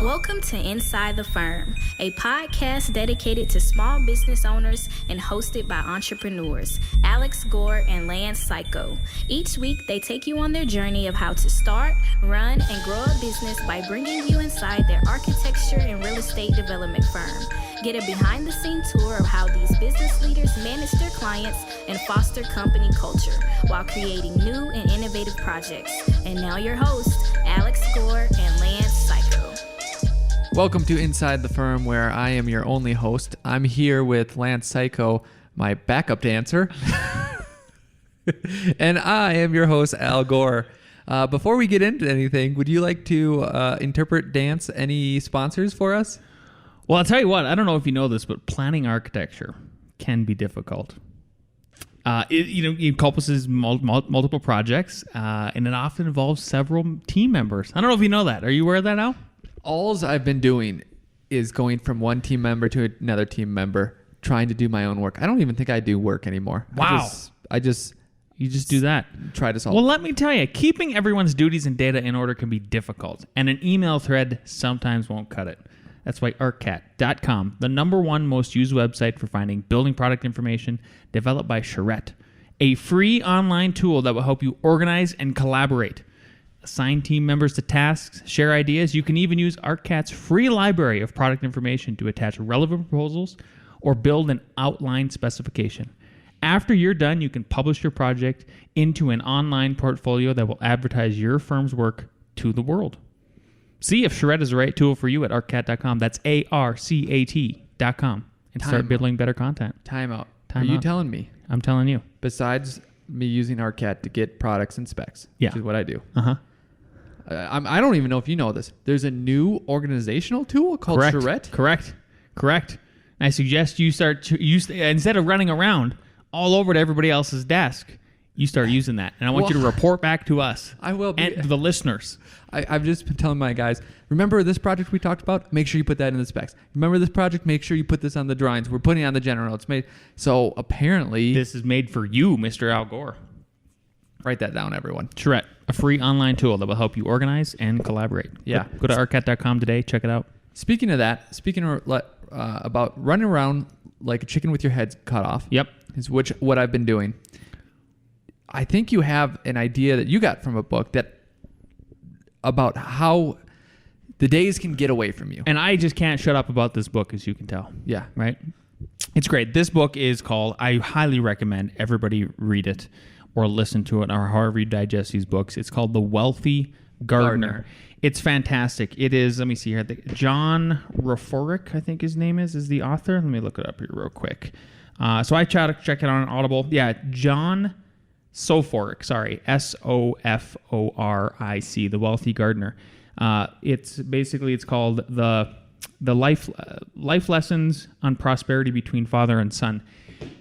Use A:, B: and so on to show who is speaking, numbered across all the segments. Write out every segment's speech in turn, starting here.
A: Welcome to Inside the Firm, a podcast dedicated to small business owners and hosted by entrepreneurs, Alex Gore and Lance Cayko. Each week, they take you on their journey of how to start, run, and grow a business by bringing you inside their architecture and real estate development firm. Get a behind-the-scenes tour of how these business leaders manage their clients and foster company culture while creating new and innovative projects. And now your hosts, Alex Gore and Lance Cayko.
B: Welcome to Inside the Firm, where I am your only host. I'm here with Lance Cayko, my backup dancer. And I am your host, Al Gore. Before we get into anything, would you like to interpret dance any sponsors for us?
C: Well, I'll tell you what, I don't know if you know this, but planning architecture can be difficult. It encompasses multiple projects, and it often involves several team members. I don't know if you know that. Are you aware of that now?
B: All I've been doing is going from one team member to another team member, trying to do my own work. I don't even think I do work anymore.
C: Wow.
B: You
C: just do that.
B: Try to solve.
C: Well, let me tell you, keeping everyone's duties and data in order can be difficult, and an email thread sometimes won't cut it. That's why ArcCat.com, the #1 most used website for finding building product information, developed by Charette, a free online tool that will help you organize and collaborate. Assign team members to tasks, share ideas. You can even use ArcCat's free library of product information to attach relevant proposals or build an outline specification. After you're done, you can publish your project into an online portfolio that will advertise your firm's work to the world. See if Charette is the right tool for you at ArcCat.com. That's ARCAT.com. And start building better content.
B: Time out. Are you telling me?
C: I'm telling you.
B: Besides me using ArcCat to get products and specs,
C: yeah,
B: which is what I do.
C: Uh-huh.
B: I don't even know if you know this. There's a new organizational tool called Charette.
C: Correct. And I suggest you start to use, instead of running around all over to everybody else's desk, you start using that. And I want you to report back to us.
B: I will be.
C: And the listeners.
B: I've just been telling my guys, remember this project we talked about? Make sure you put that in the specs. Remember this project? Make sure you put this on the drawings. We're putting it on the general. It's made. So apparently,
C: this is made for you, Mr. Al Gore.
B: Write that down, everyone.
C: Charette, a free online tool that will help you organize and collaborate.
B: Yeah.
C: Go to arcat.com today. Check it out.
B: Speaking about running around like a chicken with your head cut off.
C: Yep.
B: Is what I've been doing. I think you have an idea that you got from a book about how the days can get away from you.
C: And I just can't shut up about this book, as you can tell.
B: Yeah.
C: Right? It's great. This book is called, I highly recommend everybody read it or listen to it or however you digest these books. It's called The Wealthy Gardener. It's fantastic. It is, let me see here. John Roforic, I think his name is the author. Let me look it up here real quick. So I try to check it on Audible. Yeah, John Soforic, Soforic, The Wealthy Gardener. It's called the life lessons on prosperity between father and son.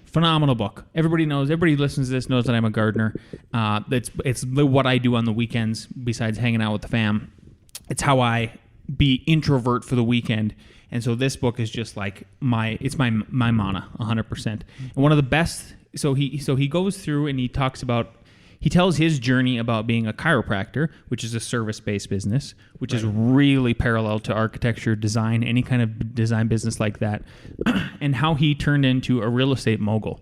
C: Phenomenal book. Everybody listens to this knows that I'm a gardener. It's what I do on the weekends besides hanging out with the fam. It's how I be introvert for the weekend. And so this book is just like my mana, 100%. And one of the best. So he goes through and he tells his journey about being a chiropractor, which is a service-based business, which is really parallel to architecture, design, any kind of design business like that, and how he turned into a real estate mogul.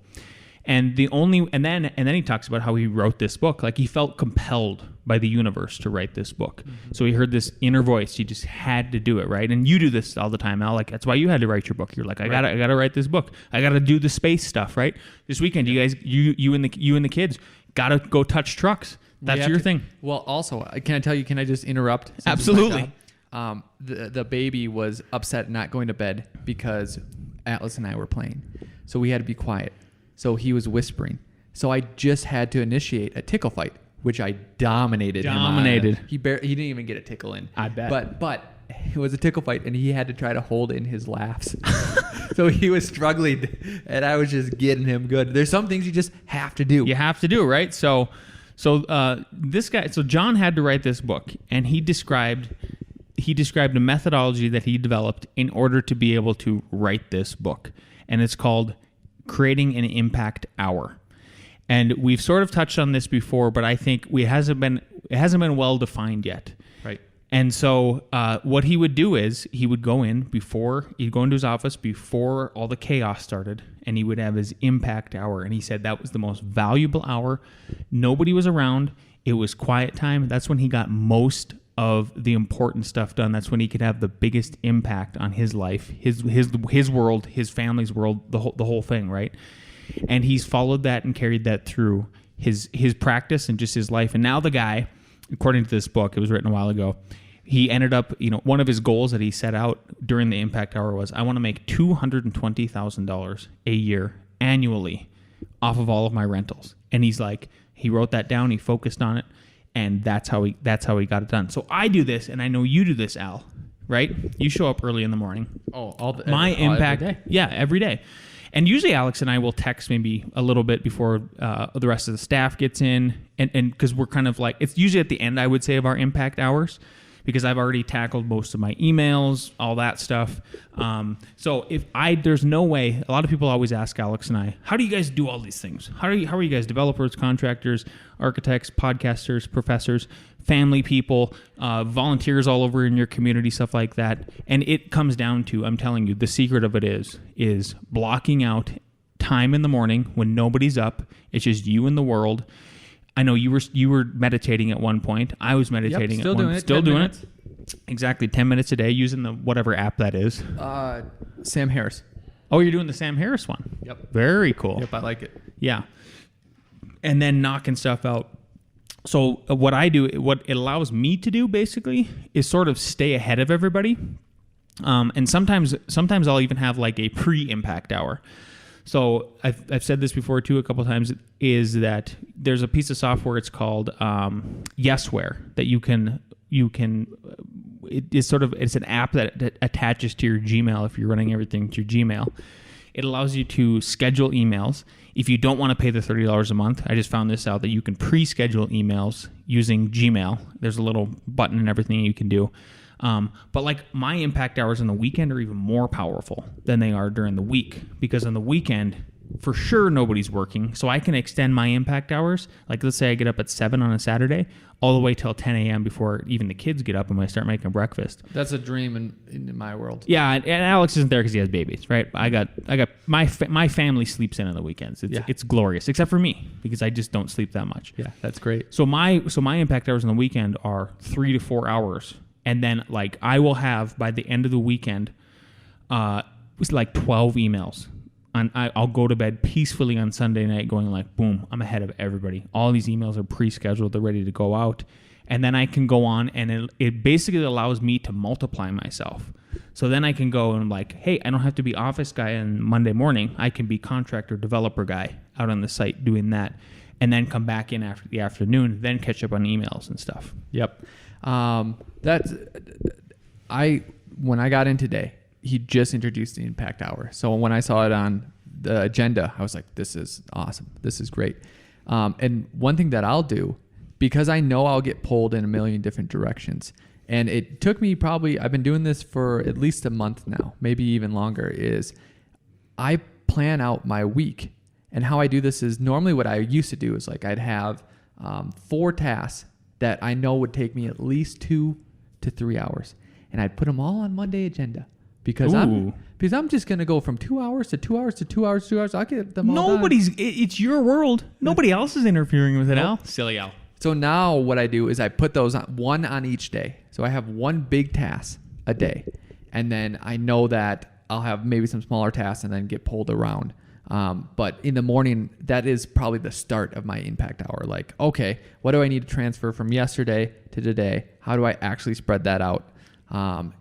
C: And then he talks about how he wrote this book. Like he felt compelled by the universe to write this book. Mm-hmm. So he heard this inner voice. He just had to do it, right? And you do this all the time, Al. Like that's why you had to write your book. You're like, I gotta write this book. I gotta do the space stuff, right? This weekend, you guys, you and the kids gotta go touch trucks. That's your thing.
B: Well, also, can I tell you? Can I just interrupt?
C: Absolutely.
B: The baby was upset not going to bed because Atlas and I were playing, so we had to be quiet. So he was whispering. So I just had to initiate a tickle fight, which I dominated. He didn't even get a tickle in.
C: I bet.
B: But it was a tickle fight, and he had to try to hold in his laughs. So he was struggling, and I was just getting him good. There's some things you just have to do.
C: You have to do, right? So John had to write this book, and he described a methodology that he developed in order to be able to write this book, and it's called Creating an Impact Hour. And we've sort of touched on this before, but I think it hasn't been well defined yet.
B: Right.
C: And so what he would do is he'd go into his office before all the chaos started, and he would have his impact hour. And he said that was the most valuable hour. Nobody was around. It was quiet time. That's when he got most of the important stuff done. That's when he could have the biggest impact on his life, his world, his family's world, the whole thing, right? And he's followed that and carried that through his practice and just his life. And now the guy, according to this book, it was written a while ago, he ended up, one of his goals that he set out during the impact hour was, I want to make $220,000 a year annually off of all of my rentals. And he's like, he wrote that down, he focused on it, and that's how he got it done. So I do this, and I know you do this, Al, right? You show up early in the morning.
B: Oh,
C: impact,
B: every day.
C: Yeah, every day. And usually Alex and I will text maybe a little bit before the rest of the staff gets in, and because we're kind of like, it's usually at the end, I would say, of our impact hours, because I've already tackled most of my emails, all that stuff. So there's no way. A lot of people always ask Alex and I, how do you guys do all these things? How are you guys developers, contractors, architects, podcasters, professors, family people, volunteers all over in your community, stuff like that? And it comes down to, I'm telling you, the secret of it is blocking out time in the morning when nobody's up. It's just you and the world. I know you were meditating at one point. I was meditating
B: still doing it.
C: Still doing it. Exactly, 10 minutes a day using the whatever app that is.
B: Sam Harris.
C: Oh, you're doing the Sam Harris one.
B: Yep.
C: Very cool.
B: Yep, I like it.
C: Yeah. And then knocking stuff out. So what I do, what it allows me to do basically is sort of stay ahead of everybody. And sometimes I'll even have like a pre-impact hour. So I've said this before too a couple of times, is that there's a piece of software, it's called Yesware, that you can it's an app that attaches to your Gmail if you're running everything to your Gmail. It allows you to schedule emails. If you don't want to pay the $30 a month, I just found this out, that you can pre-schedule emails using Gmail. There's a little button and everything you can do. But like my impact hours on the weekend are even more powerful than they are during the week, because on the weekend, for sure, nobody's working. So I can extend my impact hours. Like let's say I get up at 7 on a Saturday, all the way till 10 a.m. before even the kids get up and I start making breakfast.
B: That's a dream in my world.
C: Yeah, and Alex isn't there because he has babies, right? I got my family sleeps in on the weekends. It's glorious, except for me, because I just don't sleep that much.
B: Yeah, that's great.
C: So my impact hours on the weekend are 3 to 4 hours. And then, like, I will have, by the end of the weekend, it's like 12 emails. And I'll go to bed peacefully on Sunday night going like, boom, I'm ahead of everybody. All these emails are pre-scheduled. They're ready to go out. And then I can go on, and it basically allows me to multiply myself. So then I can go and like, hey, I don't have to be office guy on Monday morning. I can be contractor, developer guy out on the site doing that. And then come back in after the afternoon, then catch up on emails and stuff.
B: Yep. When I got in today, he just introduced the impact hour. So when I saw it on the agenda, I was like, this is awesome. This is great. And one thing that I'll do, because I know I'll get pulled in a million different directions, and it took me I've been doing this for at least a month now, maybe even longer, is I plan out my week. And how I do this is, normally what I used to do is like I'd have 4 tasks that I know would take me at least 2 to 3 hours, and I'd put them all on Monday agenda, because I'm just gonna go from 2 hours to 2 hours to 2 hours to 2 hours. I'll get them all done.
C: It's your world. Nobody else is interfering with it, Al. Silly Al.
B: So now what I do is I put those one on each day. So I have one big task a day, and then I know that I'll have maybe some smaller tasks and then get pulled around. But in the morning, that is probably the start of my impact hour. Like, okay, what do I need to transfer from yesterday to today? How do I actually spread that out?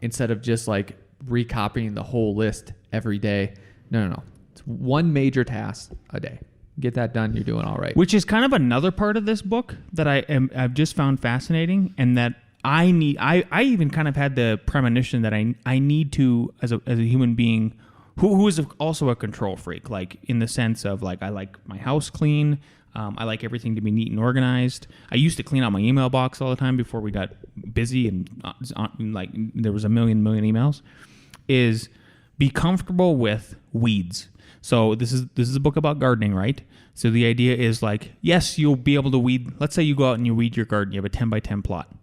B: Instead of just like recopying the whole list every day. No. It's one major task a day. Get that done, you're doing all right.
C: Which is kind of another part of this book that I've just found fascinating, and that I even kind of had the premonition that I need to, as a human being who is also a control freak, like in the sense of like, I like my house clean. I like everything to be neat and organized. I used to clean out my email box all the time before we got busy and like there was a million emails. Is be comfortable with weeds. So this is a book about gardening, right? So the idea is like, yes, you'll be able to weed. Let's say you go out and you weed your garden. You have a 10 by 10 plot.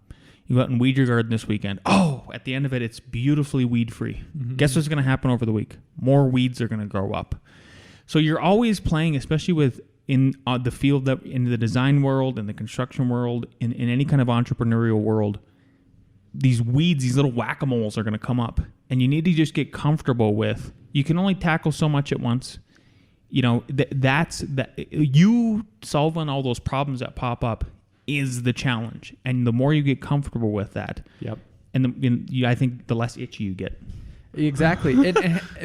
C: You go out and weed your garden this weekend. Oh, at the end of it, it's beautifully weed-free.
B: Mm-hmm.
C: Guess what's going to happen over the week? More weeds are going to grow up. So you're always playing, especially in the field, that in the design world, in the construction world, in any kind of entrepreneurial world, these weeds, these little whack-a-moles are going to come up. And you need to just get comfortable with, you can only tackle so much at once. You know, you solving all those problems that pop up is the challenge. And the more you get comfortable with that,
B: Yep.
C: I think the less itchy you get.
B: Exactly.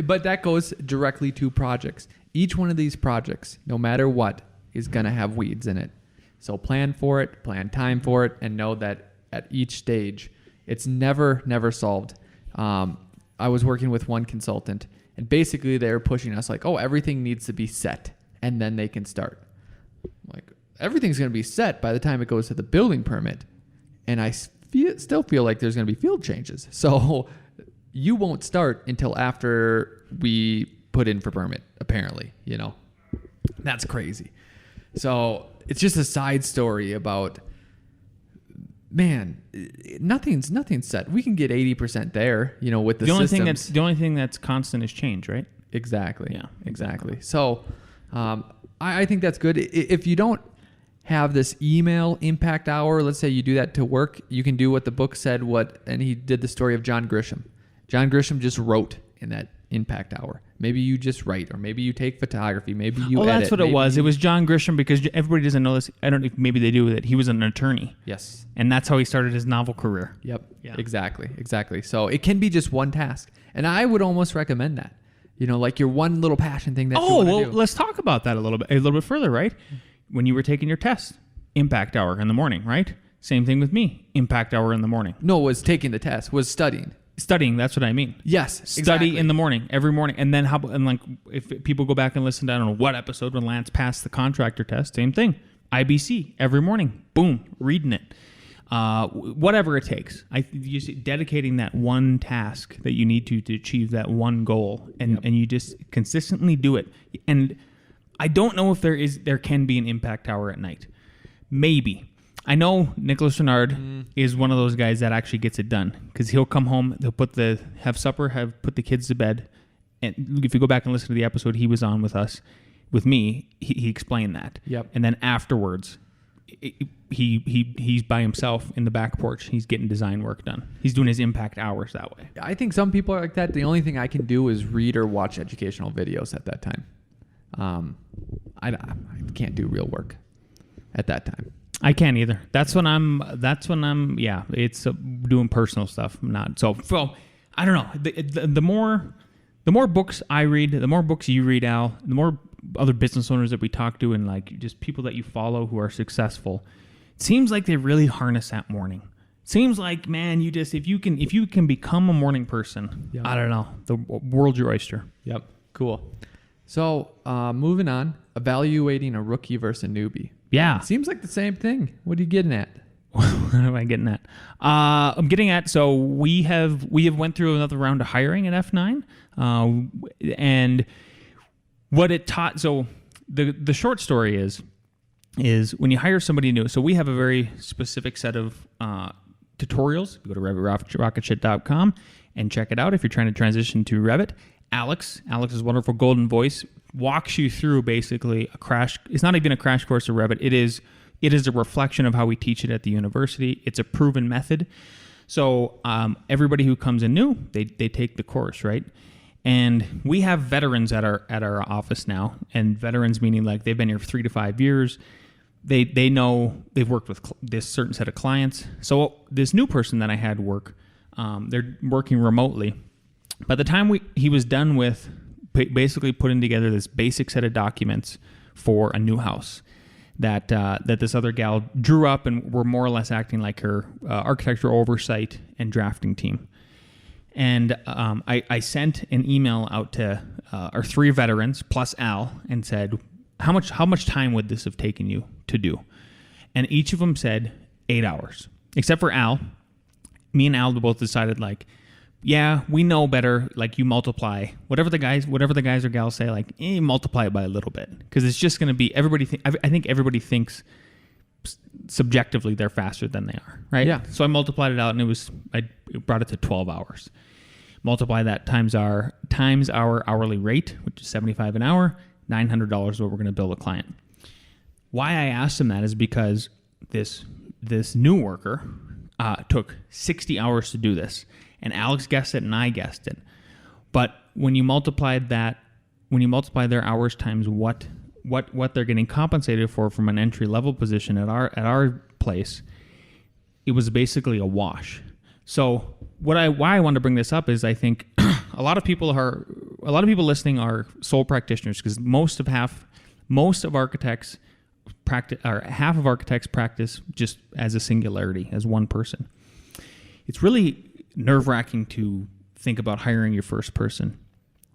B: But that goes directly to projects. Each one of these projects, no matter what, is going to have weeds in it. So plan for it, plan time for it, and know that at each stage, it's never solved. I was working with one consultant, and basically they were pushing us like, oh, everything needs to be set, and then they can start. Like, everything's going to be set by the time it goes to the building permit. And I still feel like there's going to be field changes. So you won't start until after we put in for permit, apparently, you know. That's crazy. So it's just a side story about, man, nothing's set. We can get 80% there, you know, with the systems.
C: The only thing that's constant is change, right?
B: Exactly.
C: Yeah,
B: exactly. So I think that's good. If you don't have this email impact hour, let's say you do that to work, you can do what the book said, and he did the story of John Grisham. John Grisham just wrote in that impact hour. Maybe you just write, or maybe you take photography, maybe you edit.
C: That's what it was. It was John Grisham, because everybody doesn't know this. I don't know if maybe they do with it. He was an attorney.
B: Yes.
C: And that's how he started his novel career.
B: Yep.
C: Yeah.
B: Exactly. So it can be just one task. And I would almost recommend that. You know, like your one little passion thing that you want to do.
C: Let's talk about that a little bit further, right? When you were taking your test, impact hour in the morning, right? Same thing with me, impact hour in the morning.
B: No, was taking the test, was studying.
C: Studying, that's what I mean.
B: Yes,
C: Study
B: exactly.
C: in the morning, every morning. And then like if people go back and listen to, I don't know what episode, when Lance passed the contractor test, same thing. IBC every morning, boom, reading it. Whatever it takes. You see, dedicating that one task that you need to achieve that one goal, and you just consistently do it. And I don't know if there can be an impact hour at night. Maybe. I know Nicholas Renard is one of those guys that actually gets it done, because he'll come home, they'll have supper, put the kids to bed. And if you go back and listen to the episode he was on with me, he explained that.
B: Yep.
C: And then afterwards, he's by himself in the back porch. He's getting design work done. He's doing his impact hours that way.
B: I think some people are like that. The only thing I can do is read or watch educational videos at that time. I can't do real work at that time.
C: I can't either. That's when I'm it's doing personal stuff. Not so. Well, I don't know. The more books I read, the more books you read, Al, the more other business owners that we talk to, and like just people that you follow who are successful, it seems like they really harness that morning. Seems like, man, if you can become a morning person,
B: Yep.
C: I don't know, the world's your oyster.
B: Yep. Cool. So moving on, evaluating a rookie versus a newbie.
C: Yeah.
B: Seems like the same thing. What are you getting at?
C: What am I getting at? I'm getting at, so we have went through another round of hiring at F9, and what it taught. So the short story is when you hire somebody new. So we have a very specific set of tutorials. You go to RevitRocketShip.com and check it out if you're trying to transition to Revit. Alex's wonderful golden voice walks you through basically a crash. It's not even a crash course of Revit. It is a reflection of how we teach it at the university. It's a proven method. So everybody who comes in new, they take the course, right? And we have veterans at our office now, and veterans meaning like they've been here for 3 to 5 years. They know they've worked with this certain set of clients. So this new person that I had work, they're working remotely. By the time he was done with basically putting together this basic set of documents for a new house that this other gal drew up, and were more or less acting like her architectural oversight and drafting team. And I sent an email out to our 3 veterans plus Al and said, how much time would this have taken you to do? And each of them said 8 hours, except for Al. Me and Al both decided, like, yeah, we know better. Like, you multiply whatever the guys or gals say, like, multiply it by a little bit, because it's just going to be everybody. I think everybody thinks subjectively they're faster than they are, right?
B: Yeah.
C: So I multiplied it out, and I brought it to 12 hours. Multiply that times our hourly rate, which is $75 an hour. $900 is what we're going to bill a client. Why I asked him that is because this new worker took 60 hours to do this, and Alex guessed it and I guessed it. But when you multiply their hours times what they're getting compensated for from an entry level position at our place, it was basically a wash. So why I wanted to bring this up is I think a lot of people listening are sole practitioners, because half of architects practice just as a singularity, as one person. It's really nerve-wracking to think about hiring your first person.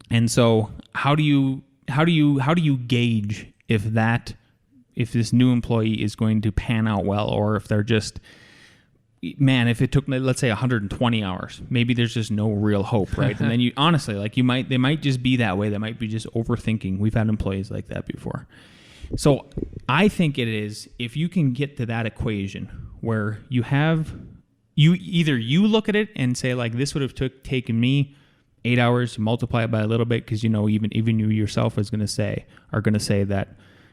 C: And so how do you gauge if this new employee is going to pan out well, or if they're just, man, if it took, let's say, 120 hours, maybe there's just no real hope, right? And then you honestly, like, they might just be that way. They might be just overthinking. We've had employees like that before. So I think it is, if you can get to that equation where you look at it and say, like, this would have taken me 8 hours, multiply it by a little bit, because even you yourself are going to say that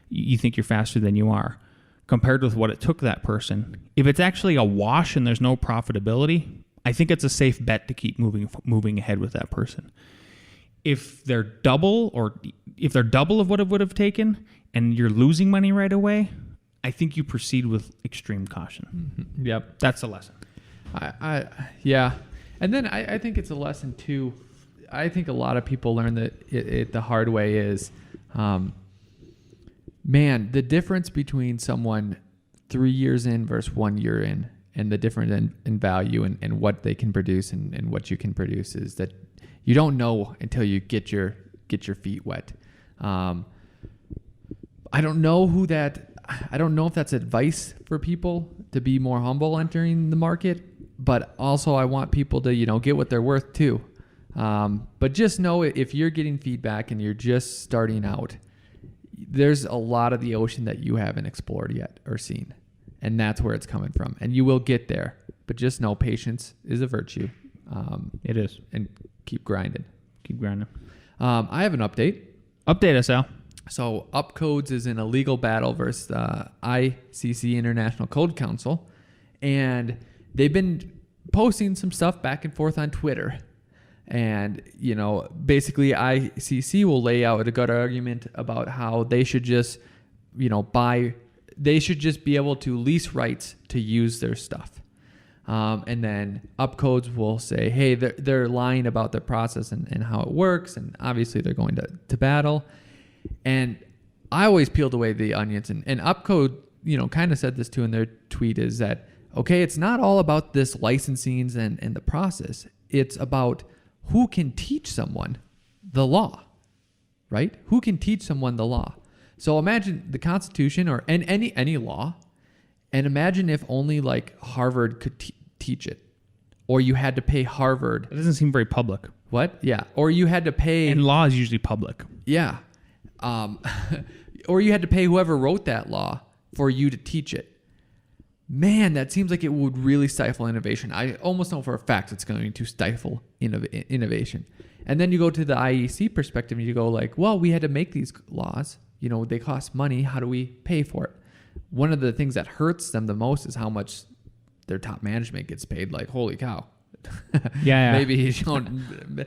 C: you think you're faster than you are, compared with what it took that person. If it's actually a wash and there's no profitability, I think it's a safe bet to keep moving ahead with that person. If they're double of what it would have taken and you're losing money right away, I think you proceed with extreme caution.
B: Mm-hmm. Yep.
C: That's a lesson.
B: Yeah. And then I think it's a lesson too. I think a lot of people learn that it the hard way is, the difference between someone 3 years in versus 1 year in, and the difference in value and what they can produce and what you can produce, is that you don't know until you get your feet wet. I don't know if that's advice for people to be more humble entering the market, but also I want people to, get what they're worth too. But just know, if you're getting feedback and you're just starting out, there's a lot of the ocean that you haven't explored yet or seen. And that's where it's coming from. And you will get there. But just know patience is a virtue.
C: It is.
B: And keep grinding.
C: I
B: have an update.
C: Update us, Al.
B: So Upcodes is in a legal battle versus ICC, International Code Council. And they've been posting some stuff back and forth on Twitter. And, basically ICC will lay out a good argument about how they should just, they should just be able to lease rights to use their stuff. And then Upcodes will say, hey, they're lying about their process and how it works. And obviously they're going to battle. And I always peeled away the onions. And Upcode, kind of said this too in their tweet, is that, okay, it's not all about this licensing and the process. It's about who can teach someone the law, right? Who can teach someone the law? So imagine the Constitution or any law, and imagine if only like Harvard could teach it, or you had to pay Harvard.
C: It doesn't seem very public.
B: What? Yeah. Or you had to pay.
C: And law is usually public.
B: Yeah. Or you had to pay whoever wrote that law for you to teach it. Man, that seems like it would really stifle innovation. I almost know for a fact it's going to stifle innovation. And then you go to the IEC perspective and you go like, well, we had to make these laws. They cost money. How do we pay for it? One of the things that hurts them the most is how much their top management gets paid. Like, holy cow.
C: Yeah.
B: Maybe you don't.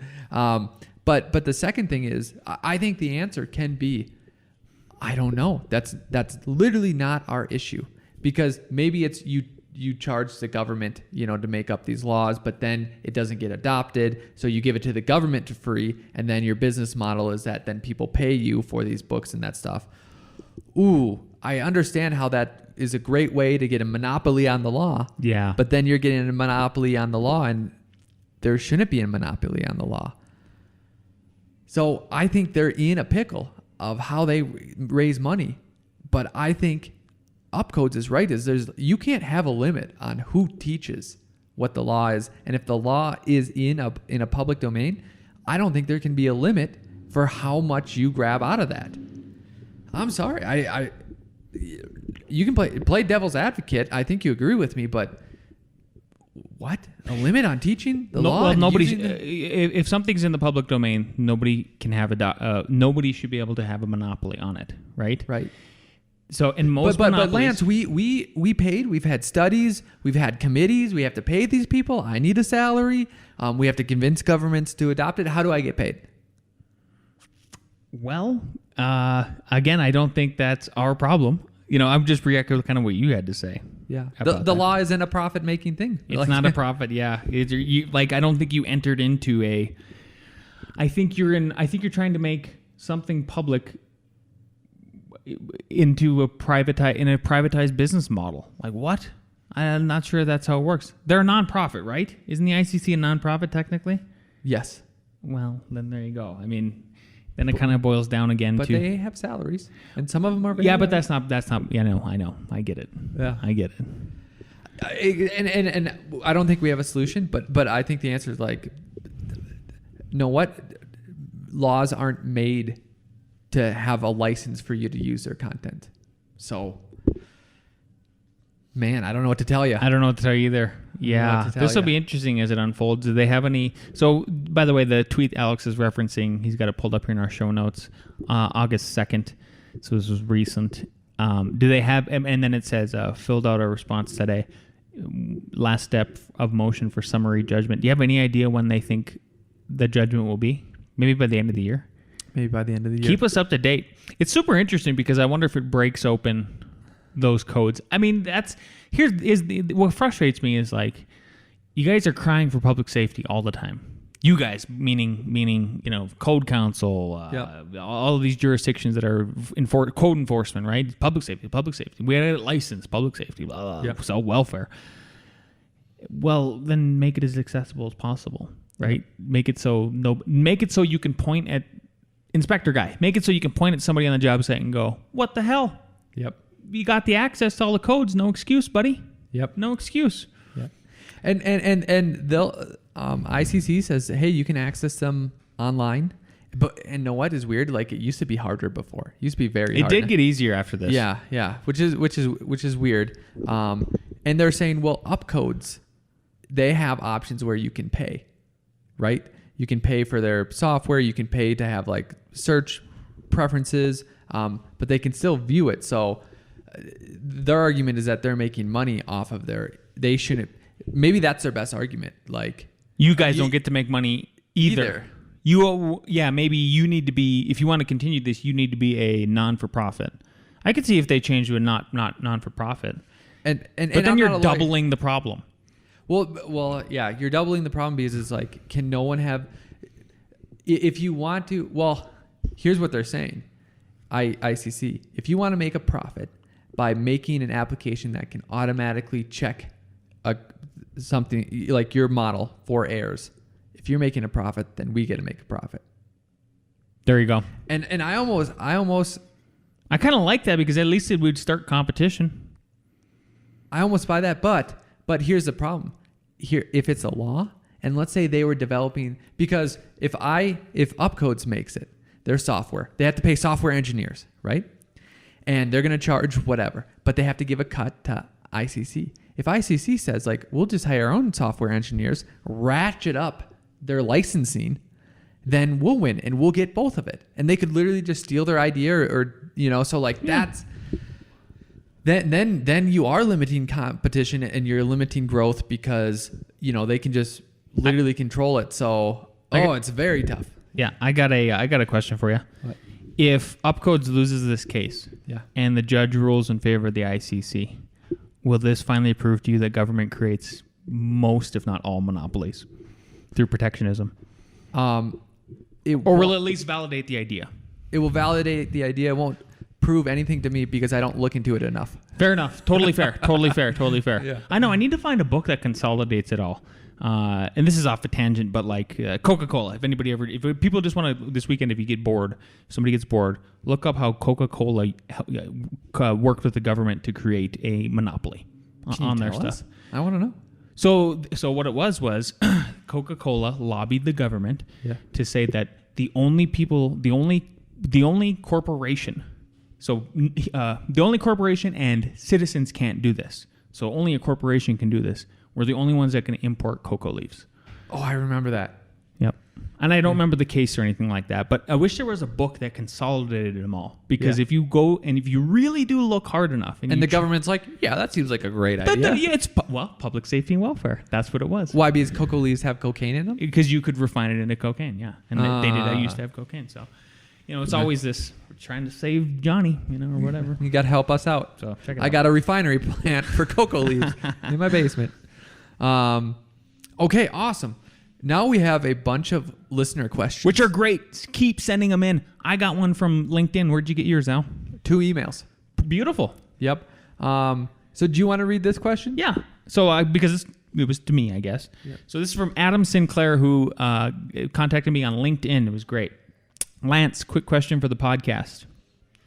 B: But the second thing is, I think the answer can be, I don't know. That's literally not our issue. Because maybe it's you charge the government, to make up these laws, but then it doesn't get adopted. So you give it to the government for free, and then your business model is that then people pay you for these books and that stuff. Ooh, I understand how that is a great way to get a monopoly on the law.
C: Yeah.
B: But then you're getting a monopoly on the law, and there shouldn't be a monopoly on the law. So I think they're in a pickle of how they raise money. But I think Upcodes is right, you can't have a limit on who teaches what the law is. And if the law is in a public domain, I don't think there can be a limit for how much you grab out of that. I'm sorry. you can play devil's advocate. I think you agree with me, but what? A limit on teaching the law?
C: Well, nobody.
B: using
C: If something's in the public domain, nobody can have nobody should be able to have a monopoly on it, right?
B: Right.
C: So in most
B: But
C: monopolies,
B: Lance, we paid. We've had studies. We've had committees. We have to pay these people. I need a salary. We have to convince governments to adopt it. How do I get paid?
C: well, again, I don't think that's our problem. I'm just reacting to kind of what you had to say.
B: Yeah.
C: about
B: The
C: that.
B: law isn't a profit-making thing.
C: It's not a profit. Yeah. I don't think you entered into I think you're trying to make something public into a privatized business model. Like what? I'm not sure that's how it works. They're a nonprofit, right? Isn't the ICC a nonprofit technically?
B: Yes.
C: Well, then there you go. I mean, then it kind of boils down again
B: But
C: to.
B: they have salaries, and some of them are. Very
C: Yeah, but
B: low.
C: that's not. Yeah, no, I know. I get it.
B: Yeah.
C: I get it.
B: And I don't think we have a solution, but I think the answer is like, know what? Laws aren't made to have a license for you to use their content. So, man, I don't know what to tell you.
C: I don't know what to tell you either. Yeah, this will be interesting as it unfolds. Do they have any? So, by the way, the tweet Alex is referencing, he's got it pulled up here in our show notes, August 2nd. So this was recent. Do they have? And then it says filled out a response today. Last step of motion for summary judgment. Do you have any idea when they think the judgment will be? Maybe by the end of the year.
B: Maybe by the end of the year.
C: Keep us up to date. It's super interesting because I wonder if it breaks open those codes. I mean, what frustrates me is like, you guys are crying for public safety all the time. You guys, meaning code council, all of these jurisdictions that are code enforcement, right? Public safety. We had a license, public safety, blah, blah, so welfare. Well, then make it as accessible as possible, right? Make it so you can point at inspector guy. Make it so you can point at somebody on the job site and go, "What the hell?
B: Yep.
C: You got the access to all the codes. No excuse, buddy.
B: Yep.
C: No excuse."
B: Yep. And they'll ICC says, hey, you can access them online. And know what is weird? Like, it used to be harder before. It used to be very hard.
C: It did get easier after this.
B: Yeah. Which is weird. And they're saying, well, upcodes, they have options where you can pay, right? You can pay for their software. You can pay to have like search preferences, but they can still view it. So their argument is that they're making money off of they shouldn't. Maybe that's their best argument. Like,
C: you guys don't get to make money either. Maybe you need to be, if you want to continue this, you need to be a non-for-profit. I could see if they change to a not non-for-profit. But then you're doubling the problem.
B: Well, yeah, you're doubling the problem because it's like, can no one have, if you want to, well, here's what they're saying, ICC. If you want to make a profit by making an application that can automatically check something like your model for errors, if you're making a profit, then we get to make a profit.
C: There you go.
B: And I
C: kind of like that because at least it would start competition.
B: I almost buy that, but here's the problem. Here, if it's a law, and let's say they were developing, because if Upcodes makes it, their software, they have to pay software engineers, right? And they're going to charge whatever, but they have to give a cut to ICC. If ICC says, like, we'll just hire our own software engineers, ratchet up their licensing, then we'll win and we'll get both of it. And they could literally just steal their idea or so like that's then you are limiting competition and you're limiting growth because they can just literally control it. So it's very tough.
C: Yeah, I got a question for you.
B: What?
C: If Upcodes loses this case, and the judge rules in favor of the ICC, will this finally prove to you that government creates most, if not all, monopolies through protectionism? Or will it at least validate the idea?
B: It will validate the idea. It won't prove anything to me because I don't look into it enough.
C: Fair enough. Totally fair. Totally fair.
B: Yeah.
C: I know. I need to find a book that consolidates it all. And this is off a tangent, but like Coca-Cola. If people just want to this weekend, if somebody gets bored, look up how Coca-Cola worked with the government to create a monopoly on their stuff.
B: I want to know.
C: So what it was Coca-Cola lobbied the government to say that the only corporation So the only corporation and citizens can't do this. So only a corporation can do this. We're the only ones that can import cocoa leaves.
B: Oh, I remember that.
C: Yep. And I don't remember the case or anything like that, but I wish there was a book that consolidated them all. Because if you go and if you really do look hard enough,
B: and the government's like, yeah, that seems like a great idea.
C: Yeah, it's public safety and welfare. That's what it was.
B: Why? Because cocoa leaves have cocaine in them?
C: Because you could refine it into cocaine, yeah. And they did. I used to have cocaine, so it's always this. We're trying to save Johnny, or whatever.
B: You got to help us out.
C: So check it out.
B: I got a refinery plant for cocoa leaves in my basement. Okay, awesome. Now we have a bunch of listener questions.
C: Which are great. Keep sending them in. I got one from LinkedIn. Where'd you get yours, Al?
B: 2 emails.
C: Beautiful.
B: Yep. So do you want to read this question?
C: Yeah. So because it was to me, I guess. Yep. So this is from Adam Sinclair, who contacted me on LinkedIn. It was great. Lance, quick question for the podcast.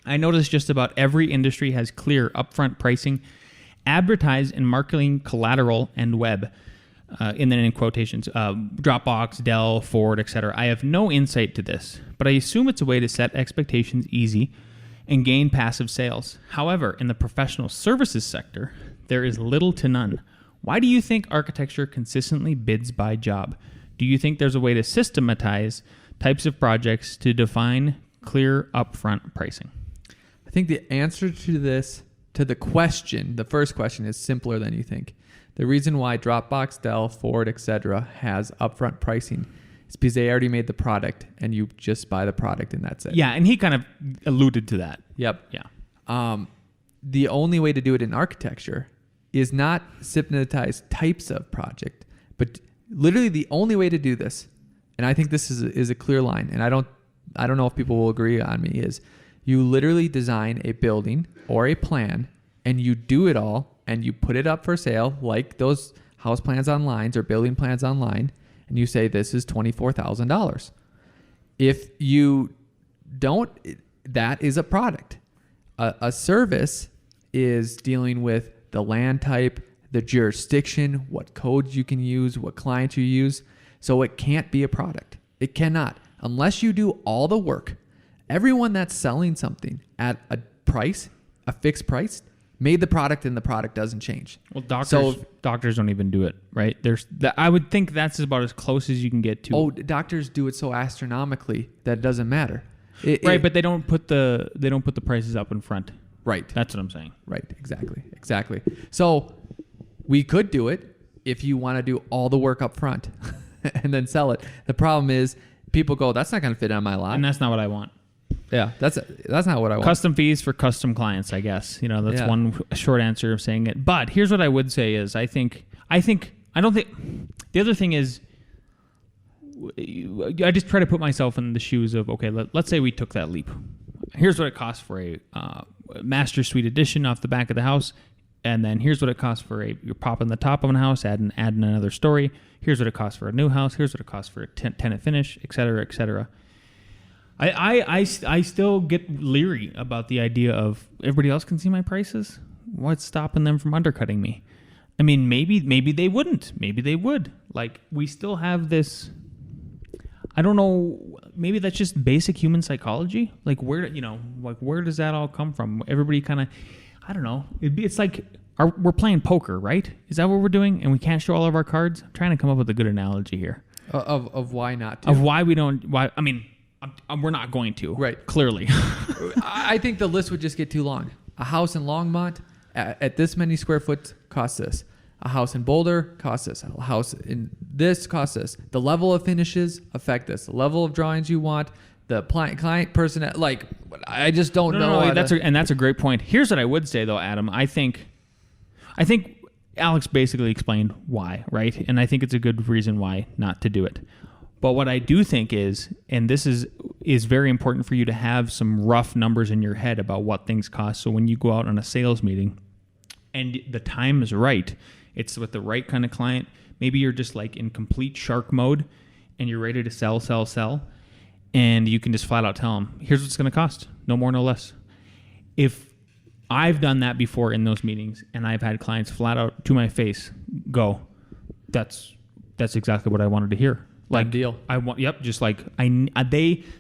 C: I noticed just about every industry has clear upfront pricing, advertised and marketing collateral and web. In quotations, Dropbox, Dell, Ford, etc. I have no insight to this, but I assume it's a way to set expectations easy and gain passive sales. However, in the professional services sector, there is little to none. Why do you think architecture consistently bids by job? Do you think there's a way to systematize types of projects to define clear upfront pricing?
B: I think the answer to this, to the question, the first question, is simpler than you think. The reason why Dropbox, Dell, Ford, etc. has upfront pricing is because they already made the product and you just buy the product and that's it.
C: Yeah, and he kind of alluded to that.
B: Yep.
C: Yeah.
B: The only way to do it in architecture is not systematize types of project, but literally the only way to do this, and I think this is a clear line, and I don't know if people will agree on me, is you literally design a building or a plan and you do it all and you put it up for sale like those house plans online or building plans online, and you say this is $24,000. If you don't, that is a product. A service is dealing with the land type, the jurisdiction, what codes you can use, what clients you use. So it can't be a product. It cannot. Unless you do all the work. Everyone that's selling something at a price, a fixed price, made the product and the product doesn't change.
C: Well, doctors don't even do it, right? I would think that's about as close as you can get to.
B: Oh, doctors do it so astronomically that it doesn't matter.
C: But they don't put the prices up in front.
B: Right.
C: That's what I'm saying.
B: Right. Exactly. So we could do it if you want to do all the work up front and then sell it. The problem is people go, that's not going to fit on my lot.
C: And that's not what I want.
B: Yeah, that's not what I want.
C: Custom fees for custom clients, I guess. That's one short answer of saying it. But here's what I would say is I don't think the other thing is I just try to put myself in the shoes of, okay, let's say we took that leap. Here's what it costs for a master suite addition off the back of the house. And then here's what it costs for you're popping the top of a house, adding another story. Here's what it costs for a new house. Here's what it costs for a tenant finish, et cetera, et cetera. I still get leery about the idea of everybody else can see my prices. What's stopping them from undercutting me? I mean, maybe they wouldn't. Maybe they would. Like, we still have this. I don't know. Maybe that's just basic human psychology. Like, where does that all come from? Everybody kind of, I don't know. It's like we're playing poker, right? Is that what we're doing? And we can't show all of our cards. I'm trying to come up with a good analogy here.
B: Of why not to.
C: Of why we don't. Why? I mean. We're not going to.
B: Right.
C: Clearly.
B: I think the list would just get too long. A house in Longmont at this many square foot costs this. A house in Boulder costs this. A house in this costs this. The level of finishes affect this. The level of drawings you want. The client person, like, I just don't know.
C: No, that's a great point. Here's what I would say, though, Adam. I think Alex basically explained why, right? And I think it's a good reason why not to do it. But what I do think is, and this is very important for you to have some rough numbers in your head about what things cost. So when you go out on a sales meeting and the time is right, it's with the right kind of client. Maybe you're just like in complete shark mode and you're ready to sell. And you can just flat out tell them, here's what it's going to cost. No more, no less. If I've done that before in those meetings and I've had clients flat out to my face go, that's exactly what I wanted to hear. Like,
B: deal.
C: Just like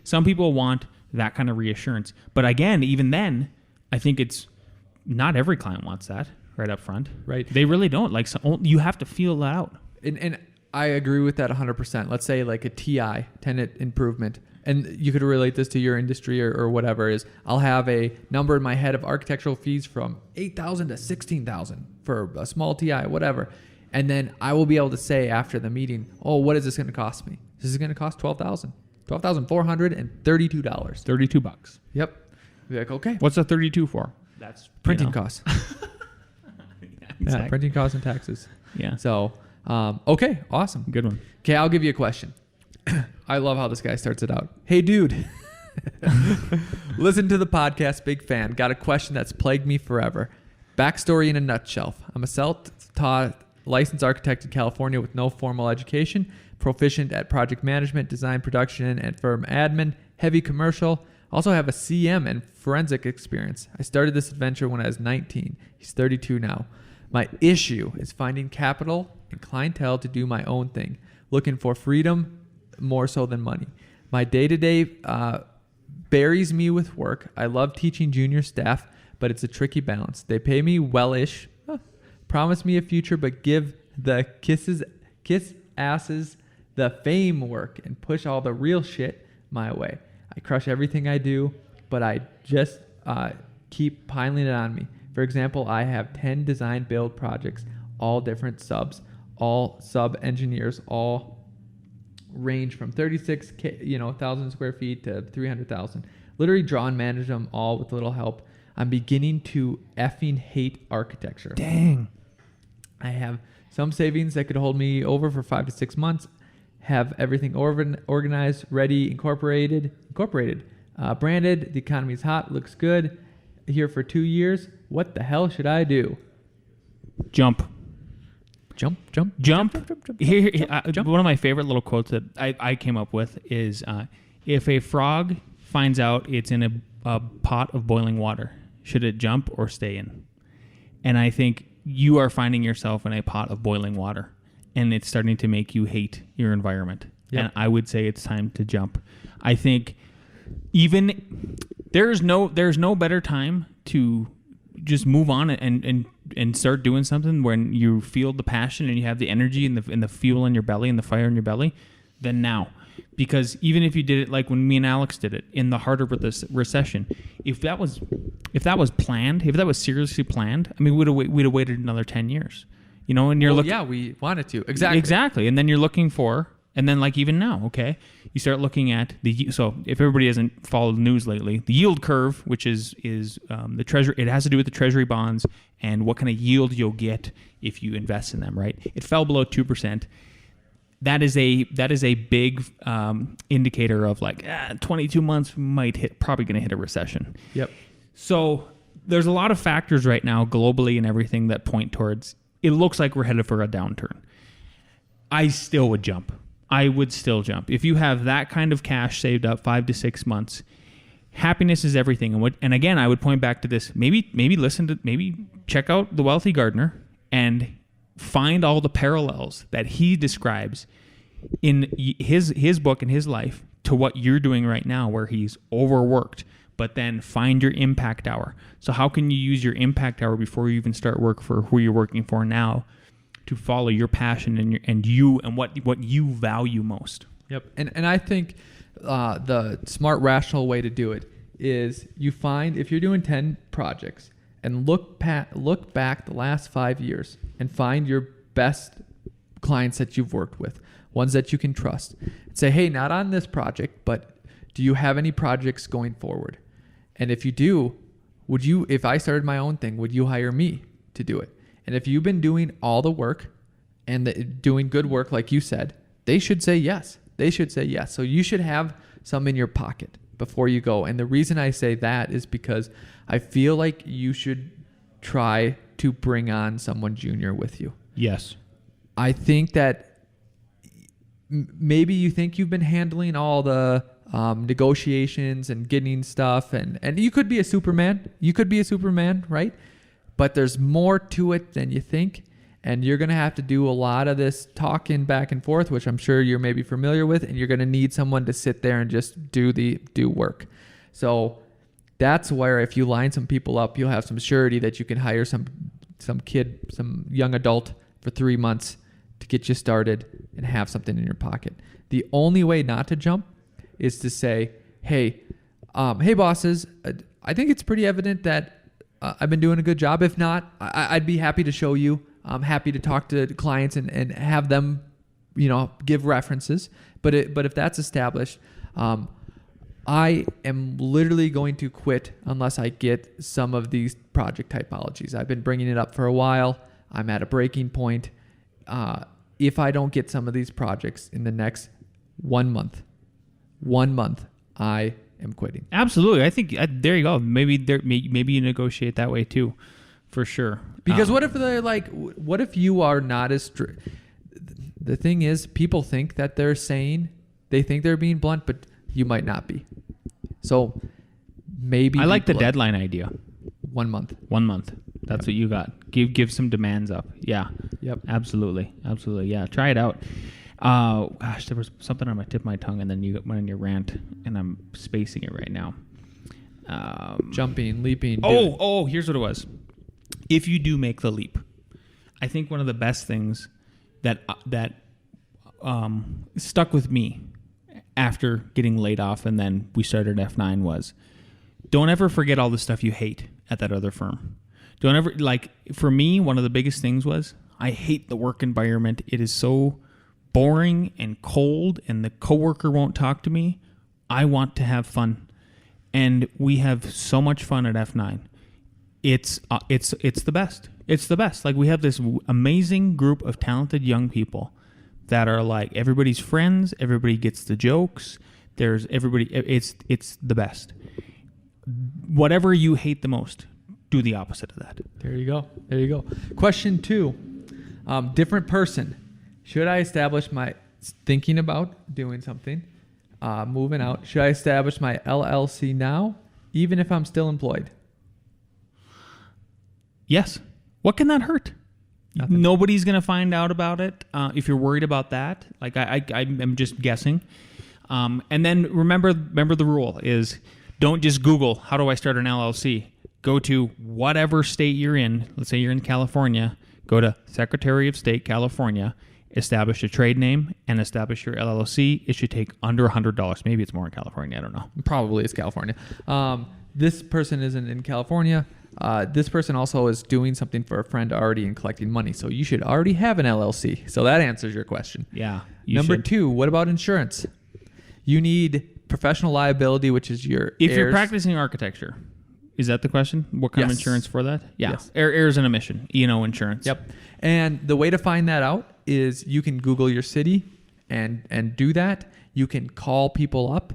C: some people want that kind of reassurance. But again, even then, I think it's not every client wants that right up front.
B: Right.
C: They really don't. Like, you have to feel that out.
B: And I agree with that 100%. Let's say like a TI, tenant improvement. And you could relate this to your industry or whatever is I'll have a number in my head of architectural fees from $8,000 to $16,000 for a small TI, whatever. And then I will be able to say after the meeting, oh, what is this going to cost me? This is going to cost $12,000. $12,432.
C: $32.
B: Yep. Be like, okay.
C: What's the 32 for? That's
B: Printing costs.
C: Exactly.
B: Yeah, printing costs and taxes.
C: Yeah.
B: So, okay, awesome.
C: Good one.
B: Okay, I'll give you a question. I love how this guy starts it out. Hey, dude. Listen to the podcast, big fan. Got a question that's plagued me forever. Backstory in a nutshell. I'm a self-taught licensed architect in California with no formal education, proficient at project management, design, production, and firm admin, heavy commercial. Also have a CM and forensic experience. I started this adventure when I was 19. He's 32 now. My issue is finding capital and clientele to do my own thing. Looking for freedom more so than money. My day-to-day buries me with work. I love teaching junior staff, but it's a tricky balance. They pay me well-ish, promise me a future, but give the kiss asses the fame work and push all the real shit my way. I crush everything I do, but I just keep piling it on me. For example, I have 10 design build projects, all different subs, all sub engineers, all range from 36,000 square feet to 300,000. Literally draw and manage them all with little help. I'm beginning to effing hate architecture.
C: Dang.
B: I have some savings that could hold me over for 5 to 6 months. Have everything organized, ready, incorporated, branded. The economy's hot, looks good. Here for 2 years. What the hell should I do?
C: Jump.
B: Jump.
C: Here, one of my favorite little quotes that I came up with is, if a frog finds out it's in a pot of boiling water, should it jump or stay in? And I think you are finding yourself in a pot of boiling water, and it's starting to make you hate your environment. Yep. And I would say it's time to jump. I think even there's no better time to just move on and start doing something when you feel the passion and you have the energy and the fuel in your belly and the fire in your belly than now. Because even if you did it like when me and Alex did it in the heart of this recession, if that was planned, if that was seriously planned, I mean, we'd have waited another 10 years, and you're looking.
B: Yeah, we wanted to.
C: Exactly. And then you're looking for, and then like even now, okay, you start looking at so if everybody hasn't followed the news lately, the yield curve, which is the treasury, it has to do with the treasury bonds and what kind of yield you'll get if you invest in them, right? It fell below 2%. That is a big indicator of like 22 months probably going to hit a recession.
B: Yep.
C: So there's a lot of factors right now globally and everything that point towards it looks like we're headed for a downturn. I still would jump. I would still jump. If you have that kind of cash saved up 5 to 6 months, happiness is everything. And again, I would point back to this. Maybe check out The Wealthy Gardener and find all the parallels that he describes in his book and his life to what you're doing right now, where he's overworked. But then find your impact hour. So how can you use your impact hour before you even start work for who you're working for now to follow your passion and what you value most?
B: Yep. And I think the smart, rational way to do it is you find, if you're doing 10 projects and look back the last 5 years and find your best clients that you've worked with, ones that you can trust, and say, hey, not on this project, but do you have any projects going forward? And if you do, if I started my own thing, would you hire me to do it? And if you've been doing all the work and doing good work, like you said, they should say yes. So you should have some in your pocket before you go. And the reason I say that is because I feel like you should try to bring on someone junior with you.
C: Yes.
B: I think that maybe you think you've been handling all the negotiations and getting stuff, and you could be a Superman, right? But there's more to it than you think, and you're going to have to do a lot of this talking back and forth, which I'm sure you're maybe familiar with, and you're going to need someone to sit there and just do work. So That's where if you line some people up, you'll have some surety that you can hire some kid, some young adult for 3 months to get you started and have something in your pocket. The only way not to jump is to say, hey bosses, I think it's pretty evident that I've been doing a good job. If not, I'd be happy to show you. I'm happy to talk to clients and have them, give references. But if that's established, I am literally going to quit unless I get some of these project typologies. I've been bringing it up for a while. I'm at a breaking point. If I don't get some of these projects in the next 1 month, I am quitting.
C: Absolutely. I think there you go. Maybe you negotiate that way too, for sure.
B: Because what if they're like, what if you are not as strict? The thing is, people think that they think they're being blunt, but you might not be. So maybe
C: I like the deadline idea.
B: 1 month.
C: 1 month. That's what you got. Give some demands up. Yeah.
B: Yep.
C: Absolutely. Yeah. Try it out. Gosh, there was something on my tip of my tongue, and then you went on your rant, and I'm spacing it right now.
B: Jumping, leaping.
C: Here's what it was. If you do make the leap, I think one of the best things that stuck with me after getting laid off and then we started F9 was, don't ever forget all the stuff you hate at that other firm. Don't ever, for me, one of the biggest things was I hate the work environment. It is so boring and cold, and the coworker won't talk to me. I want to have fun, and we have so much fun at F9. It's the best. It's the best. Like, we have this amazing group of talented young people that are like everybody's friends. Everybody gets the jokes. There's everybody. It's the best. Whatever you hate the most, do the opposite of that.
B: There you go. Question 2. Different person. Should I establish my thinking about doing something, moving out? Should I establish my LLC now, even if I'm still employed?
C: Yes. What can that hurt?
B: Nothing.
C: Nobody's going to find out about it. If you're worried about that, like I'm just guessing. And then remember the rule is don't just Google, how do I start an LLC? Go to whatever state you're in. Let's say you're in California. Go to Secretary of State, California, establish a trade name, and establish your LLC. It should take under $100. Maybe it's more in California. I don't know.
B: Probably it's California. This person isn't in California. This person also is doing something for a friend already and collecting money. So you should already have an LLC. So that answers your question.
C: Yeah.
B: Number 2, what about insurance? You need professional liability, which is your
C: If you're practicing architecture, is that the question? What kind of insurance for that? Yeah.
B: Yes.
C: Errors and omission, E&O insurance.
B: Yep. And the way to find that out is you can Google your city and do that. You can call people up,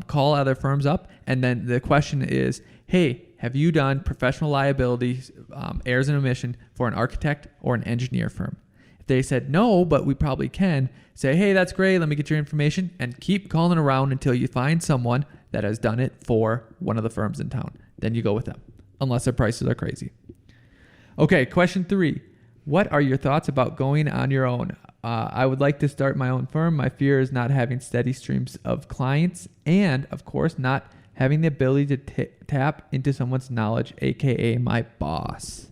B: call other firms up. And then the question is, hey, have you done professional liability, errors and omission for an architect or an engineer firm? If they said no, but we probably can, say, hey, that's great. Let me get your information, and keep calling around until you find someone that has done it for one of the firms in town. Then you go with them, unless their prices are crazy. Okay, question 3. What are your thoughts about going on your own? I would like to start my own firm. My fear is not having steady streams of clients and, of course, not having the ability to tap into someone's knowledge, aka my boss.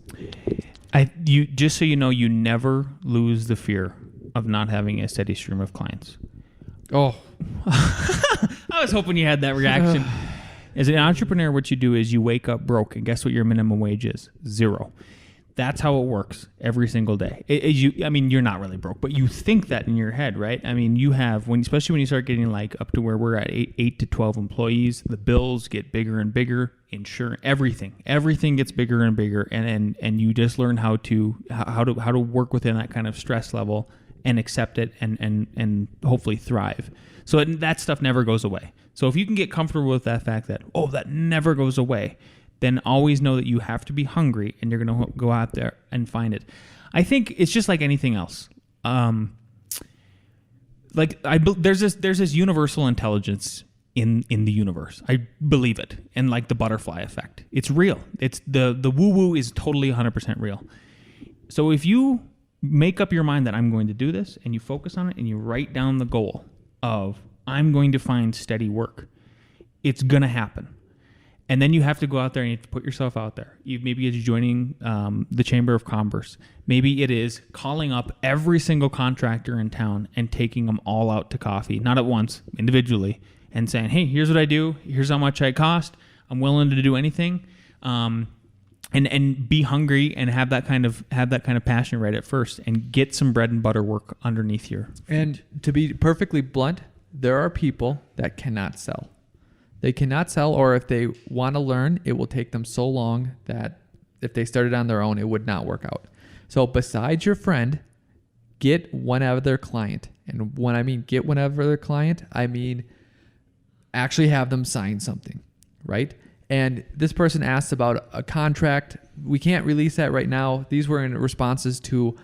C: You just so you know, you never lose the fear of not having a steady stream of clients.
B: Oh,
C: I was hoping you had that reaction. As an entrepreneur, what you do is you wake up broke, and guess what your minimum wage is? 0. That's how it works every single day. You're not really broke, but you think that in your head, right? I mean, you have, especially when you start getting like up to where we're at 8 to 12 employees, the bills get bigger and bigger. Insurance, everything gets bigger and bigger, and you just learn how to work within that kind of stress level and accept it and hopefully thrive. So that stuff never goes away. So if you can get comfortable with that fact that that never goes away, then always know that you have to be hungry and you're going to go out there and find it. I think it's just like anything else. There's this universal intelligence in the universe. I believe it. And like the butterfly effect, it's real. It's the woo-woo is totally 100% real. So if you make up your mind that I'm going to do this, and you focus on it, and you write down the goal of I'm going to find steady work, it's going to happen. And then you have to go out there and you have to put yourself out there. Maybe it's joining the Chamber of Commerce. Maybe it is calling up every single contractor in town and taking them all out to coffee, not at once, individually, and saying, hey, here's what I do. Here's how much I cost. I'm willing to do anything. And be hungry and have that kind of passion right at first, and get some bread and butter work underneath your feet.
B: And to be perfectly blunt, there are people that cannot sell. They cannot sell, or if they want to learn, it will take them so long that if they started on their own, it would not work out. So besides your friend, get one other client. And when I mean get one other client, I mean actually have them sign something, right? And this person asked about a contract. We can't release that right now. These were in responses to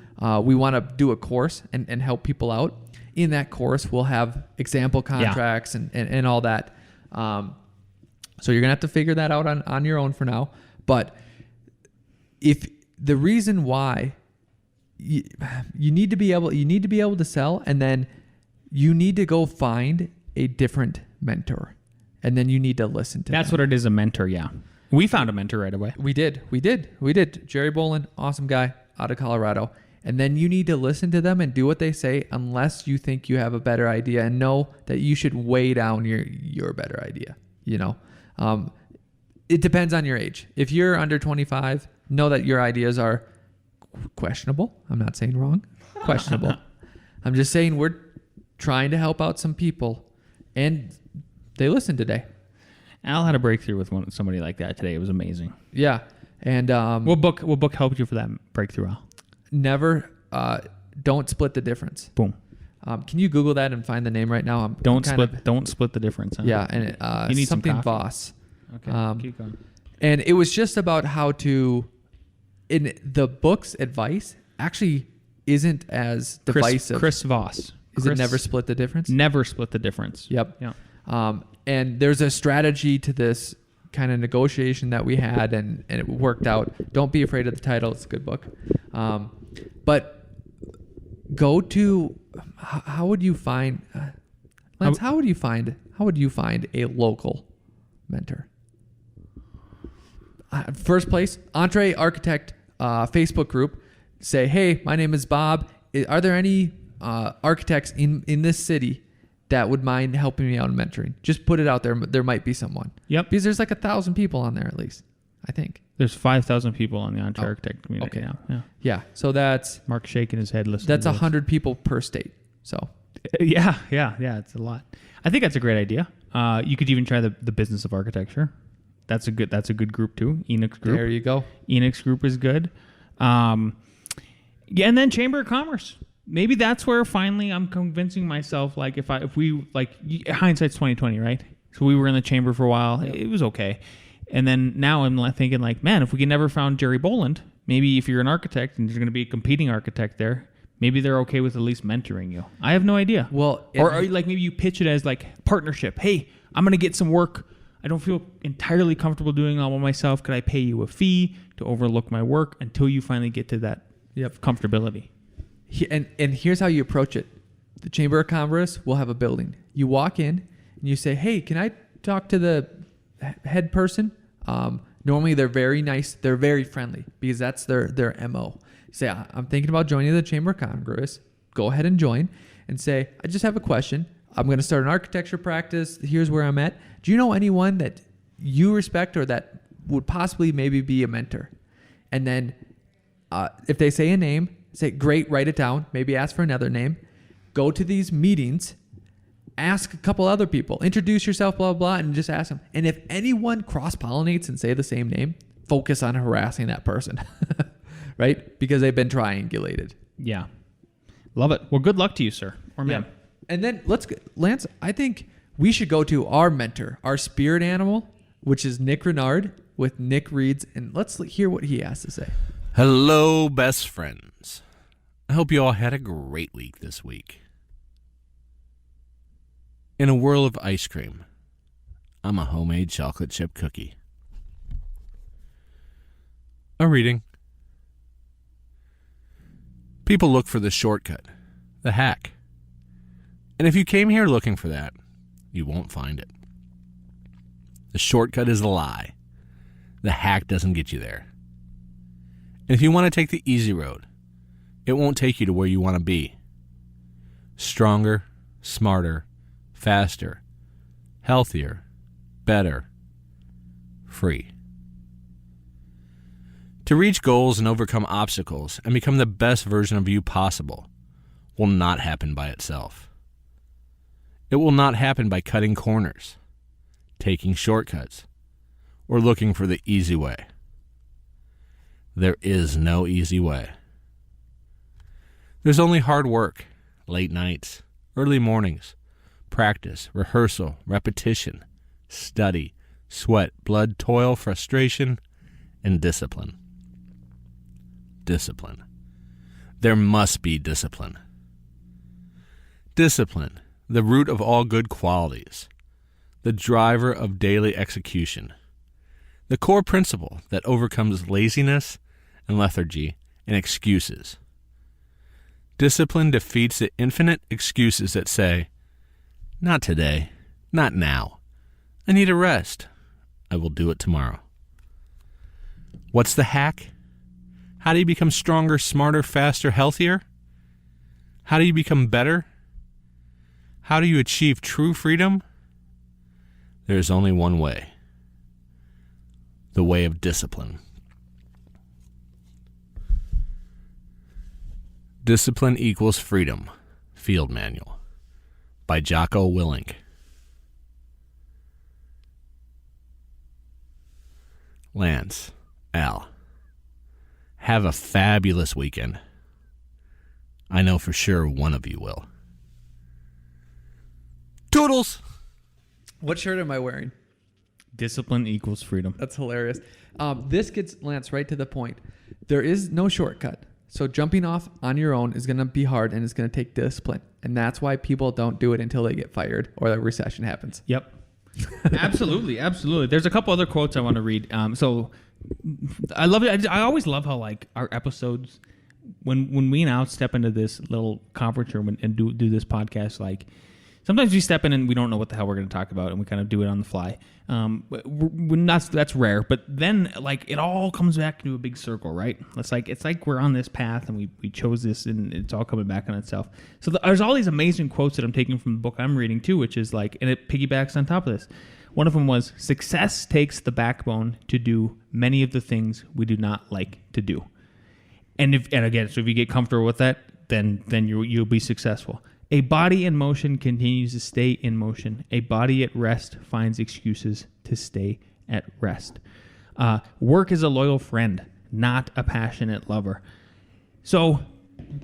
B: we want to do a course and help people out. In that course, we'll have example contracts and all that. So you're gonna have to figure that out on your own for now. But if the reason why you need to be able to sell, and then you need to go find a different mentor, and then you need to listen to
C: That's
B: them.
C: what it is, a mentor. Yeah, we found a mentor right away.
B: We did. Jerry Boland, awesome guy out of Colorado. And then you need to listen to them and do what they say, unless you think you have a better idea, and know that you should weigh down your better idea. It depends on your age. If you're under 25, know that your ideas are questionable. I'm not saying wrong, questionable. I'm just saying we're trying to help out some people, and they listened today.
C: Al had a breakthrough with somebody like that today. It was amazing.
B: Yeah. And
C: what book helped you for that breakthrough, Al?
B: Never, don't split the difference.
C: Boom.
B: Can you Google that and find the name right now?
C: Don't split the difference. Huh?
B: Yeah, and
C: you need
B: something
C: some
B: Voss.
C: Okay, keep going.
B: And it was just about how to, in the book's advice, actually isn't as divisive.
C: Chris Voss.
B: Is it never split the difference?
C: Never split the difference.
B: Yep.
C: Yeah.
B: And there's a strategy to this kind of negotiation that we had, and it worked out. Don't be afraid of the title. It's a good book. But go to, how would you find, Lance, how would you find a local mentor? First place, Entree Architect Facebook group. Say, hey, my name is Bob. Are there any architects in this city that would mind helping me out in mentoring? Just put it out there. There might be someone.
C: Yep.
B: Because there's like 1,000 people on there at least, I think.
C: There's 5,000 people on the Entree Architect community now. Yeah.
B: Yeah. So that's
C: Mark shaking his head listening.
B: That's 100 people per state. So
C: yeah. It's a lot. I think that's a great idea. You could even try the business of architecture. That's a good group too. Enoch's group.
B: There you go.
C: Enoch's group is good. Yeah, and then Chamber of Commerce. Maybe that's where finally I'm convincing myself, like if we hindsight's 2020, right? So we were in the chamber for a while. Yep. It was okay. And then now I'm thinking like, man, if we could never found Jerry Boland, maybe if you're an architect and there's going to be a competing architect there, maybe they're okay with at least mentoring you. I have no idea.
B: Well,
C: or like maybe you pitch it as like partnership. Hey, I'm going to get some work. I don't feel entirely comfortable doing it all by myself. Could I pay you a fee to overlook my work until you finally get to that comfortability?
B: And here's how you approach it. The Chamber of Commerce will have a building. You walk in and you say, hey, can I talk to the head person? Normally they're very nice. They're very friendly because that's their MO. Say, I'm thinking about joining the Chamber of Commerce. Go ahead and join and say, I just have a question. I'm going to start an architecture practice. Here's where I'm at. Do you know anyone that you respect or that would possibly maybe be a mentor? And then if they say a name, say, great, write it down. Maybe ask for another name. Go to these meetings. Ask a couple other people. Introduce yourself, blah, blah, blah, and just ask them. And if anyone cross-pollinates and say the same name, focus on harassing that person, right? Because they've been triangulated.
C: Yeah. Love it. Well, good luck to you, sir. Or ma'am.
B: Yeah. And then Lance, I think we should go to our mentor, our spirit animal, which is Nick Renard with Nick Reads. And let's hear what he has to say.
D: Hello, best friends. I hope you all had a great week this week. In a world of ice cream, I'm a homemade chocolate chip cookie. A reading. People look for the shortcut, the hack. And if you came here looking for that, you won't find it. The shortcut is a lie. The hack doesn't get you there. And if you want to take the easy road, it won't take you to where you want to be. Stronger, smarter, faster, healthier, better, free. To reach goals and overcome obstacles and become the best version of you possible will not happen by itself. It will not happen by cutting corners, taking shortcuts, or looking for the easy way. There is no easy way. There's only hard work, late nights, early mornings, practice, rehearsal, repetition, study, sweat, blood, toil, frustration, and discipline. Discipline. There must be discipline. Discipline, the root of all good qualities, the driver of daily execution, the core principle that overcomes laziness and lethargy and excuses. Discipline defeats the infinite excuses that say, not today, not now. I need a rest. I will do it tomorrow. What's the hack? How do you become stronger, smarter, faster, healthier? How do you become better? How do you achieve true freedom? There is only one way. The way of discipline. Discipline Equals Freedom, Field Manual, by Cayko Willink. Lance, Al, have a fabulous weekend. I know for sure one of you will. Toodles!
B: What shirt am I wearing?
C: Discipline equals freedom.
B: That's hilarious. This gets Lance right to the point. There is no shortcut. So jumping off on your own is going to be hard, and it's going to take discipline. And that's why people don't do it until they get fired or the recession happens.
C: Yep. Absolutely. Absolutely. There's a couple other quotes I want to read. So I love it. I always love how like our episodes, when we now step into this little conference room and do this podcast, like sometimes we step in and we don't know what the hell we're going to talk about, and we kind of do it on the fly. That's rare, but then like it all comes back to a big circle, right? It's like we're on this path and we chose this, and it's all coming back on itself. So there's all these amazing quotes that I'm taking from the book I'm reading too, which is like, and it piggybacks on top of this. One of them was, success takes the backbone to do many of the things we do not like to do. And again, so if you get comfortable with that, then you'll be successful. A body in motion continues to stay in motion. A body at rest finds excuses to stay at rest. Work is a loyal friend, not a passionate lover. So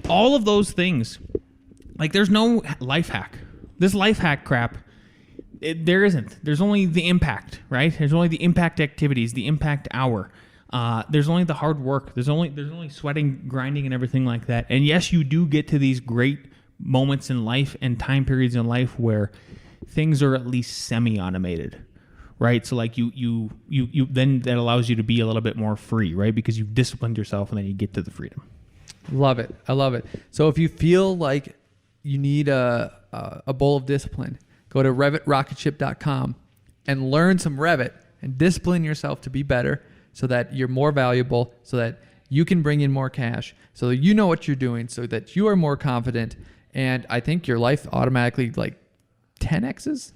C: all of those things, like there's no life hack. This life hack crap, there isn't. There's only the impact, right? There's only the impact activities, the impact hour. There's only the hard work. There's only sweating, grinding, and everything like that. And yes, you do get to these great moments in life and time periods in life where things are at least semi-automated, right? So like you then that allows you to be a little bit more free, right? Because you've disciplined yourself and then you get to the freedom.
B: Love it. I love it. So if you feel like you need a bowl of discipline, go to revitrocketship.com and learn some Revit and discipline yourself to be better so that you're more valuable, so that you can bring in more cash, so that you know what you're doing, so that you are more confident. And I think your life automatically like 10x's?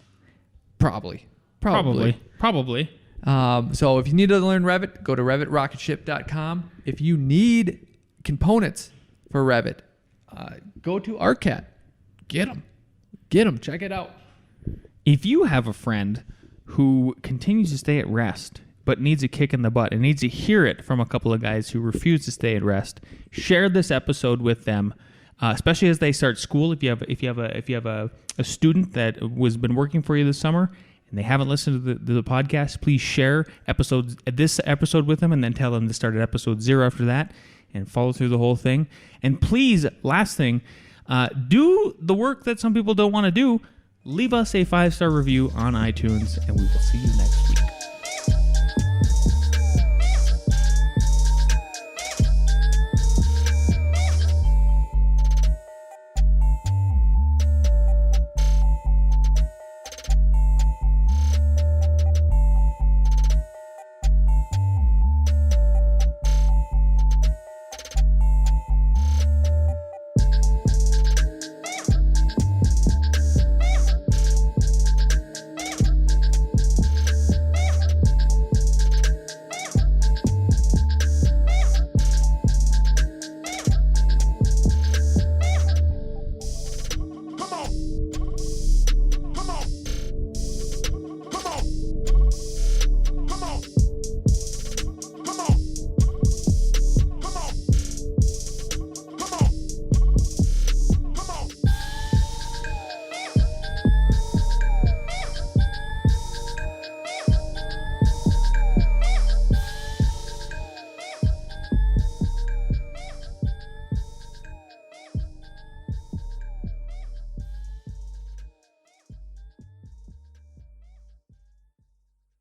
B: Probably. So if you need to learn Revit, go to revitrocketship.com. If you need components for Revit, go to ArtCat. Get them. Check it out.
C: If you have a friend who continues to stay at rest but needs a kick in the butt and needs to hear it from a couple of guys who refuse to stay at rest, share this episode with them. Especially as they start school. If you have a student that was been working for you this summer and they haven't listened to the podcast, please share this episode with them, and then tell them to start at episode 0 after that and follow through the whole thing. And please, last thing, do the work that some people don't want to do. Leave us a 5-star review on iTunes, and we will see you next week.